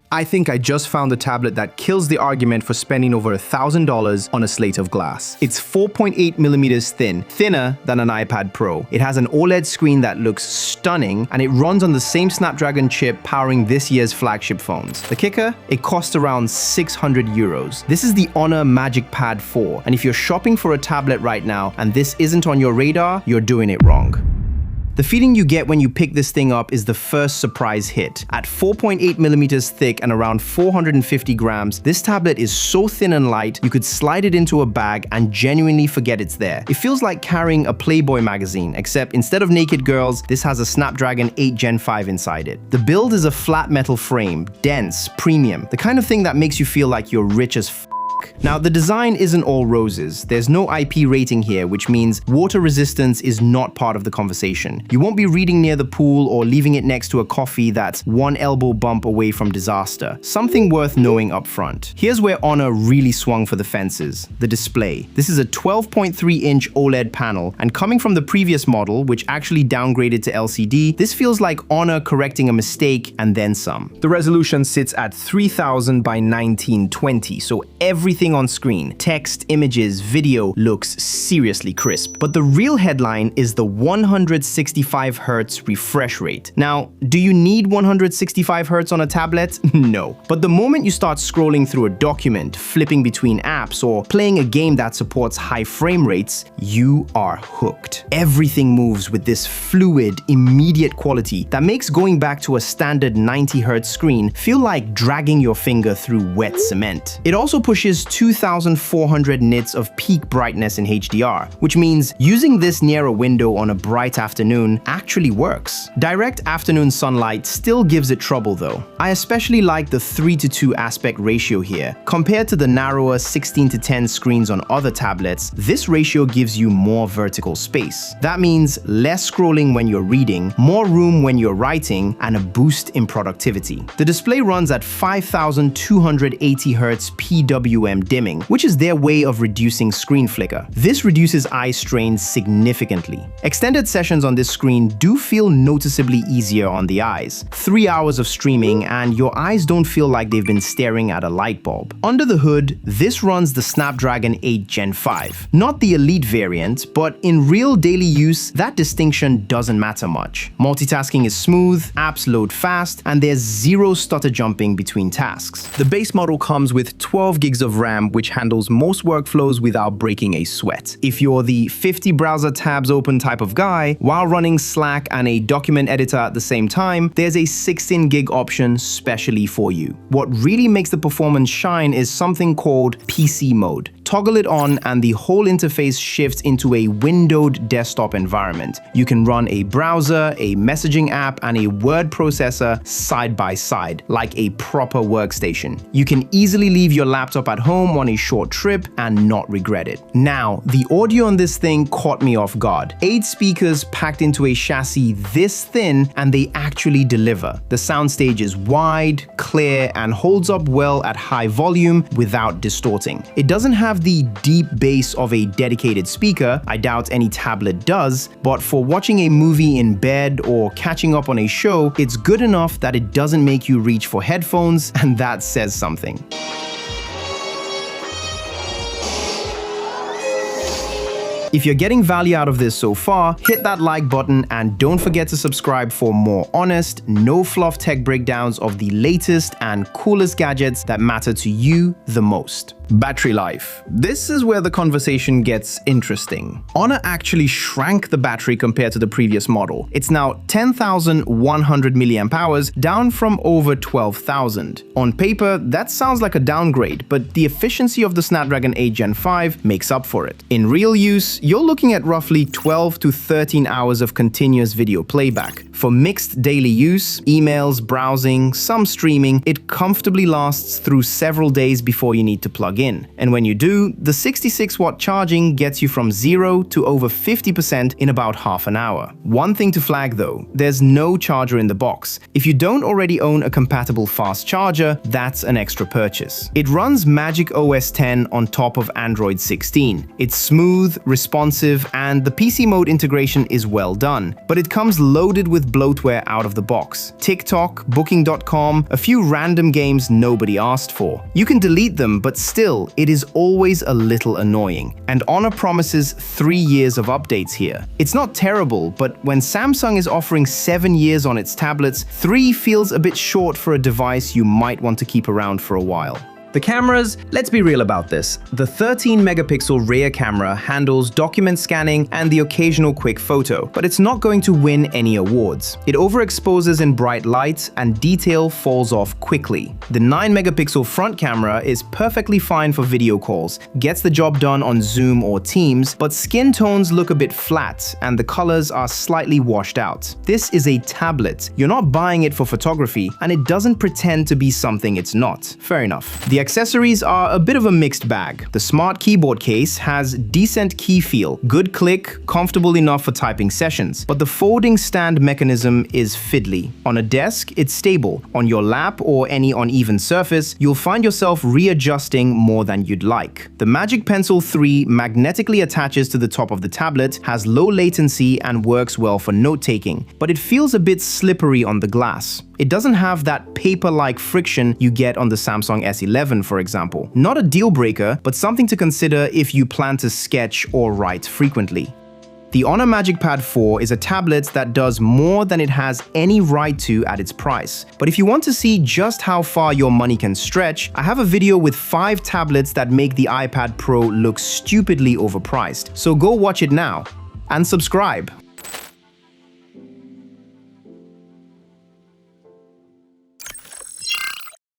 I think I just found a tablet that kills the argument for spending over $1,000 on a slate of glass. It's 4.8 millimeters thin, thinner than an iPad Pro. It has an OLED screen that looks stunning, and it runs on the same Snapdragon chip powering this year's flagship phones. The kicker? It costs around 600 euros. This is the Honor Magic Pad 4, and if you're shopping for a tablet right now and this isn't on your radar, you're doing it wrong. The feeling you get when you pick this thing up is the first surprise hit. At 4.8 millimeters thick and around 450 grams, this tablet is so thin and light, you could slide it into a bag and genuinely forget it's there. It feels like carrying a Playboy magazine, except instead of naked girls, this has a Snapdragon 8 Gen 5 inside it. The build is a flat metal frame, dense, premium, the kind of thing that makes you feel like you're rich as f. Now, the design isn't all roses. There's no IP rating here, which means water resistance is not part of the conversation. You won't be reading near the pool or leaving it next to a coffee that's one elbow bump away from disaster. Something worth knowing up front. Here's where Honor really swung for the fences: the display. This is a 12.3-inch OLED panel, and coming from the previous model, which actually downgraded to LCD, this feels like Honor correcting a mistake and then some. The resolution sits at 3000 by 1920, so everything on screen, text, images, video, looks seriously crisp. But the real headline is the 165 Hz refresh rate. Now, do you need 165 Hz on a tablet? No. But the moment you start scrolling through a document, flipping between apps, or playing a game that supports high frame rates, you are hooked. Everything moves with this fluid, immediate quality that makes going back to a standard 90 Hz screen feel like dragging your finger through wet cement. It also pushes 2400 nits of peak brightness in HDR, which means using this near a window on a bright afternoon actually works. Direct afternoon sunlight still gives it trouble though. I especially like the 3:2 aspect ratio here. Compared to the narrower 16:10 screens on other tablets, this ratio gives you more vertical space. That means less scrolling when you're reading, more room when you're writing, and a boost in productivity. The display runs at 5280 Hz PWM dimming, which is their way of reducing screen flicker. This reduces eye strain significantly. Extended sessions on this screen do feel noticeably easier on the eyes. 3 hours of streaming and your eyes don't feel like they've been staring at a light bulb. Under the hood, this runs the Snapdragon 8 Gen 5. Not the elite variant, but in real daily use, that distinction doesn't matter much. Multitasking is smooth, apps load fast, and there's zero stutter jumping between tasks. The base model comes with 12 gigs of RAM, which handles most workflows without breaking a sweat. If you're the 50 browser tabs open type of guy, while running Slack and a document editor at the same time, there's a 16 gig option specially for you. What really makes the performance shine is something called PC mode. Toggle it on and the whole interface shifts into a windowed desktop environment. You can run a browser, a messaging app, and a word processor side by side, like a proper workstation. You can easily leave your laptop at home on a short trip and not regret it. Now, the audio on this thing caught me off guard. 8 speakers packed into a chassis this thin, and they actually deliver. The soundstage is wide, clear, and holds up well at high volume without distorting. It doesn't have the deep bass of a dedicated speaker, I doubt any tablet does, but for watching a movie in bed or catching up on a show, it's good enough that it doesn't make you reach for headphones, and that says something. If you're getting value out of this so far, hit that like button and don't forget to subscribe for more honest, no fluff tech breakdowns of the latest and coolest gadgets that matter to you the most. Battery life. This is where the conversation gets interesting. Honor actually shrank the battery compared to the previous model. It's now 10,100 mAh, down from over 12,000. On paper, that sounds like a downgrade, but the efficiency of the Snapdragon 8 Gen 5 makes up for it. In real use, you're looking at roughly 12 to 13 hours of continuous video playback. For mixed daily use, emails, browsing, some streaming, it comfortably lasts through several days before you need to plug plug in. And when you do, the 66-watt charging gets you from 0 to over 50% in about half an hour. One thing to flag though, there's no charger in the box. If you don't already own a compatible fast charger, that's an extra purchase. It runs MagicOS 10 on top of Android 16. It's smooth, responsive, and the PC mode integration is well done, but it comes loaded with bloatware out of the box. TikTok, Booking.com, a few random games nobody asked for. You can delete them, but still, it is always a little annoying. And Honor promises 3 years of updates here. It's not terrible, but when Samsung is offering 7 years on its tablets, 3 feels a bit short for a device you might want to keep around for a while. The cameras, let's be real about this. The 13-megapixel rear camera handles document scanning and the occasional quick photo, but it's not going to win any awards. It overexposes in bright lights and detail falls off quickly. The 9-megapixel front camera is perfectly fine for video calls, gets the job done on Zoom or Teams, but skin tones look a bit flat and the colors are slightly washed out. This is a tablet. You're not buying it for photography, and it doesn't pretend to be something it's not. Fair enough. The accessories are a bit of a mixed bag. The smart keyboard case has decent key feel, good click, comfortable enough for typing sessions, but the folding stand mechanism is fiddly. On a desk, it's stable. On your lap or any uneven surface, you'll find yourself readjusting more than you'd like. The Magic Pencil 3 magnetically attaches to the top of the tablet, has low latency and works well for note-taking, but it feels a bit slippery on the glass. It doesn't have that paper-like friction you get on the Samsung S11, for example. Not a deal breaker, but something to consider if you plan to sketch or write frequently. The Honor Magic Pad 4 is a tablet that does more than it has any right to at its price. But if you want to see just how far your money can stretch, I have a video with 5 tablets that make the iPad Pro look stupidly overpriced. So go watch it now. And subscribe.